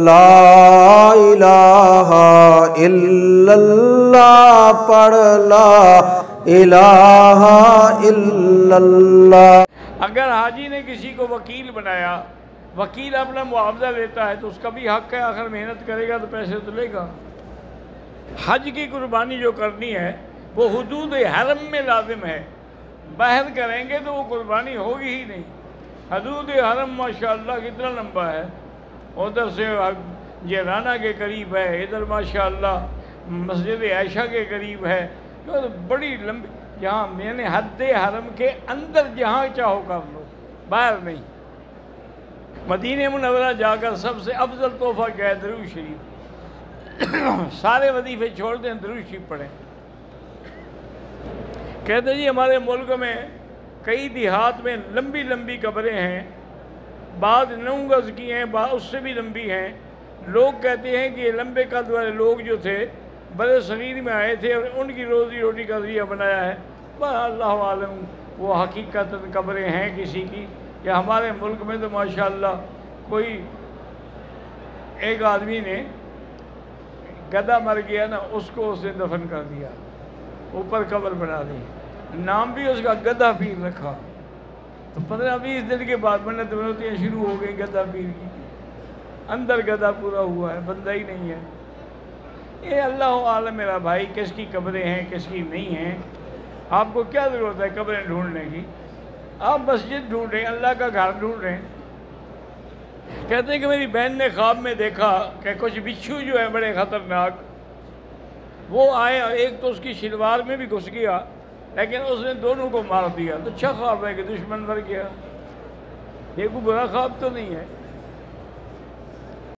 لا الہ الا اللہ پڑھ لا الہ الا اللہ۔ اگر حاجی نے کسی کو وکیل بنایا، وکیل اپنا معاوضہ لیتا ہے تو اس کا بھی حق ہے، آخر محنت کرے گا تو پیسے تو لے گا۔ حج کی قربانی جو کرنی ہے وہ حدود حرم میں لازم ہے، باہر کریں گے تو وہ قربانی ہوگی ہی نہیں۔ حدود حرم ماشاءاللہ کتنا لمبا ہے، ادھر سے جیرانہ کے قریب ہے، ادھر ماشاءاللہ مسجد عائشہ کے قریب ہے، تو بڑی لمبی، جہاں میں نے حد حرم کے اندر جہاں چاہو کر لو، باہر نہیں۔ مدینہ منورہ جا کر سب سے افضل تحفہ کیا ہے؟ درود شریف۔ سارے وظیفے چھوڑ دیں، درود شریف پڑھیں۔ کہتے جی ہمارے ملک میں کئی دیہات میں لمبی لمبی قبریں ہیں، بعض 9 گز کی ہیں، بعض اس سے بھی لمبی ہیں۔ لوگ کہتے ہیں کہ یہ لمبے قد والے لوگ جو تھے بڑے صغیر میں آئے تھے اور ان کی روزی روٹی کا ذریعہ بنایا ہے۔ اللہ عالم وہ حقیقت قبریں ہیں کسی کی، یا ہمارے ملک میں تو ماشاءاللہ کوئی ایک آدمی نے گدھا مر گیا نا، اس کو اس نے دفن کر دیا، اوپر قبر بنا دی، نام بھی اس کا گدھا پیر رکھا۔ تو 15-20 دن کے بعد منت منوتیاں شروع ہو گئی گدھا پیر کی، اندر گدھا پورا ہوا ہے، بندہ ہی نہیں ہے۔ یہ اللہ عالم میرا بھائی، کس کی قبریں ہیں کس کی نہیں ہیں، آپ کو کیا ضرورت ہے قبریں ڈھونڈنے کی؟ آپ مسجد ڈھونڈ رہے ہیں، اللہ کا گھر ڈھونڈ رہے ہیں۔ کہتے ہیں کہ میری بہن نے خواب میں دیکھا کہ کچھ بچھو جو ہے بڑے خطرناک، وہ آئے، ایک تو اس کی شلوار میں بھی گھس گیا لیکن اس نے دونوں کو مار دیا۔ تو اچھا خواب ہے کہ دشمن مر گیا، یہ کوئی برا خواب تو نہیں ہے۔